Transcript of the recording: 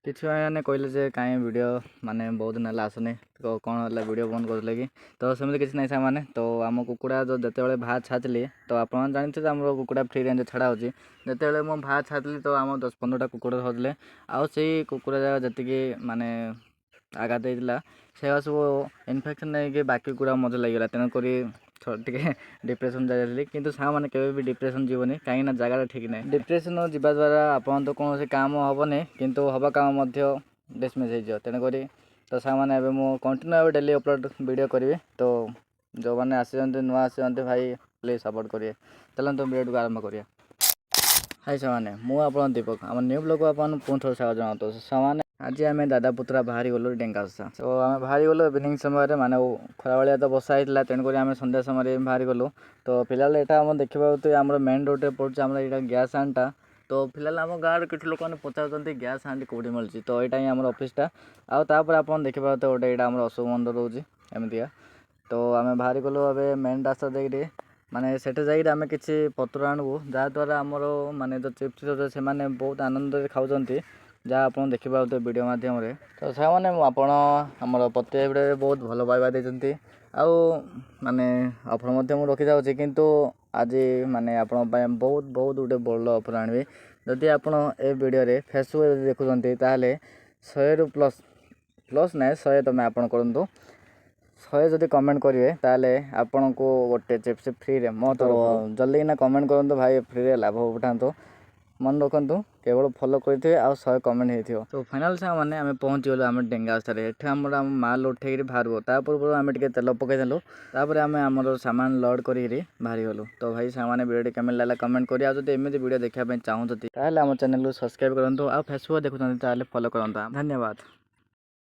କିଛି ମାନେ କହିଲେ ଯେ କାହିଁ ଭିଡ଼ିଓ ମାନେ ବହୁତ ଦିନ ହେଲା ଆସୁନି ତ କ'ଣ ହେଲା ଭିଡ଼ିଓ ବନ୍ଦ କରୁଥିଲେ କି ତ ସେମିତି କିଛି ନାହିଁ ସାଙ୍ଗମାନେ। ତ ଆମ କୁକୁଡ଼ା ଯେତେବେଳେ ବାହାର ଛାଡ଼ିଥିଲି ତ ଆପଣ ଜାଣିଥିବେ ଆମର କୁକୁଡ଼ା ଫ୍ରି ରେଞ୍ଜ ଛଡ଼ା ହେଉଛି। ଯେତେବେଳେ ମୁଁ ବାହାର ଛାଡ଼ିଥିଲି ତ ଆମ 10-15ଟା କୁକୁଡ଼ା ଧରିଥିଲେ ଆଉ ସେଇ କୁକୁଡ଼ା ଯାକ ଯେତିକି ମାନେ ଆଘାତ ହେଇଥିଲା ସେଗୁଡ଼ା ସବୁ ଇନଫେକ୍ସନ୍ ନେଇକି ବାକି କୁକୁଡ଼ା ମଜା ଲାଗିଗଲା। ତେଣୁକରି ଟିକେ ଡିପ୍ରେସନ୍ ଯାଇଥିଲି କିନ୍ତୁ ସାଙ୍ଗମାନେ କେବେ ବି ଡିପ୍ରେସନ୍ ଯିବନି କାହିଁକିନା ଜାଗାଟା ଠିକ୍ ନାହିଁ। ଡିପ୍ରେସନ୍ ଯିବା ଦ୍ୱାରା ଆପଣ ତ କୌଣସି କାମ ହେବନି କିନ୍ତୁ ହେବା କାମ ମଧ୍ୟ ଡିସମିସ୍ ହେଇଯିବ। ତେଣୁକରି ତ ସାଙ୍ଗମାନେ ଏବେ ମୁଁ କଣ୍ଟିନ୍ୟୁ ଏବେ ଡେଲି ଅପଲୋଡ଼ ଭିଡ଼ିଓ କରିବି। ତ ଯେଉଁମାନେ ଆସିଛନ୍ତି ନୂଆ ଆସିଛନ୍ତି ଭାଇ ପ୍ଲିଜ୍ ସପୋର୍ଟ କରିବେ। ଚାଲନ୍ତୁ ଭିଡ଼ିଓକୁ ଆରମ୍ଭ କରିବା। ହାଇ ସାଙ୍ଗମାନେ, ମୁଁ ଆପଣ ଦୀପକ ଆମ ନ୍ୟୁ ବ୍ଲଗ୍କୁ ଆପଣ ପୁଣି ଥରେ ସ୍ୱାଗତ ଜଣାଉଛୁ। ସାଙ୍ଗମାନେ ଆଜି ଆମେ ଦାଦା ପୁତୁରା ବାହାରି ଗଲୁ ଡେଙ୍ଗାଓଷା। ତ ଆମେ ବାହାରି ଗଲୁ ଇଭିନିଂ ସମୟରେ ମାନେ ଖରାବେଳିଆ ତ ବର୍ଷା ହେଇଥିଲା ତେଣୁକରି ଆମେ ସନ୍ଧ୍ୟା ସମୟରେ ବାହାରି ଗଲୁ। ତ ଫିଲହାଲ ଏଇଟା ଆମର ଦେଖିବାକୁ ଆମର ମେନ୍ ରୋଡ଼୍ରେ ପଡ଼ୁଛି ଆମର ଏଇଟା ଗ୍ୟାସ୍ ଆଣ୍ଡଟା। ତ ଫିଲହାଲ ଆମ ଗାଁରେ କିଛି ଲୋକମାନେ ପଚାରୁଛନ୍ତି ଗ୍ୟାସ୍ ଆଣ୍ଡ କେଉଁଠି ମିଳୁଛି। ତ ଏଇଟା ହିଁ ଆମର ଅଫିସଟା। ଆଉ ତାପରେ ଆପଣ ଦେଖିପାରୁଥିବେ ଗୋଟେ ଏଇଟା ଆମର ଅଶୋକ ମନ୍ଦିର ରହୁଛି ଏମିତିକା। ତ ଆମେ ବାହାରି ଗଲୁ ଏବେ ମେନ୍ ରାସ୍ତା ଦେଇକି ମାନେ ସେଠି ଯାଇକି ଆମେ କିଛି ପତ୍ର ଆଣିବୁ ଯାହାଦ୍ୱାରା ଆମର ମାନେ ଯେଉଁ ଚିପ୍ସ ସେମାନେ ବହୁତ ଆନନ୍ଦରେ ଖାଉଛନ୍ତି ଯାହା ଆପଣ ଦେଖିପାରୁଥିବେ ଭିଡ଼ିଓ ମାଧ୍ୟମରେ। ତ ସେମାନେ ଆପଣ ଆମର ପ୍ରତି ଭିଡ଼ିଓରେ ବହୁତ ଭଲ ପାଇବା ଦେଇଛନ୍ତି ଆଉ ମାନେ ଅଫର୍ ମଧ୍ୟ ମୁଁ ରଖିଯାଉଛି କିନ୍ତୁ ଆଜି ମାନେ ଆପଣଙ୍କ ପାଇଁ ବହୁତ ଗୋଟେ ଭଲ ଅଫର୍ ଆଣିବି। ଯଦି ଆପଣ ଏ ଭିଡ଼ିଓରେ ଫେସବୁକ୍ ଯଦି ଦେଖୁଛନ୍ତି ତାହେଲେ 100ରୁ ପ୍ଲସ୍ ନାହିଁ 100 ତମେ ଆପଣ କରନ୍ତୁ। 100 ଯଦି କମେଣ୍ଟ କରିବେ ତାହେଲେ ଆପଣଙ୍କୁ ଗୋଟେ ଚିପ୍ସ ଫ୍ରିରେ ମୋ ତରଫରୁ ଜଲ୍ଦି କିନା କମେଣ୍ଟ କରନ୍ତୁ ଭାଇ ଫ୍ରିରେ ଲାଭ ଉଠାନ୍ତୁ। ମନେ ରଖନ୍ତୁ କେବଳ ଫଲୋ କରିଥିବେ ଆଉ 100 କମେଣ୍ଟ ହେଇଥିବ। ତ ଫାଇନାଲ୍ ସାଙ୍ଗମାନେ ଆମେ ପହଞ୍ଚିଗଲୁ ଆମେ ଡେଙ୍ଗାଓଷାରେ। ଏଠି ଆମର ମାଲ୍ ଉଠେଇକିରି ବାହାରିବ ତା ପୂର୍ବରୁ ଆମେ ଟିକେ ତେଲ ପକାଇଦେଲୁ ତାପରେ ଆମେ ଆମର ସାମାନ ଲୋଡ଼ କରିକିରି ବାହାରିଗଲୁ। ତ ଭାଇ ସାଙ୍ଗମାନେ ଭିଡ଼ିଓଟି କେମିତି ଲାଗିଲା କମେଣ୍ଟ କରି ଆଉ ଯଦି ଏମିତି ଭିଡ଼ିଓ ଦେଖିବା ପାଇଁ ଚାହୁଁଛନ୍ତି ତାହେଲେ ଆମ ଚ୍ୟାନେଲକୁ ସବସ୍କ୍ରାଇବ୍ କରନ୍ତୁ ଆଉ ଫେସବୁକ୍ ଦେଖୁଛନ୍ତି ତାହେଲେ ଫଲୋ କରନ୍ତୁ। ଧନ୍ୟବାଦ।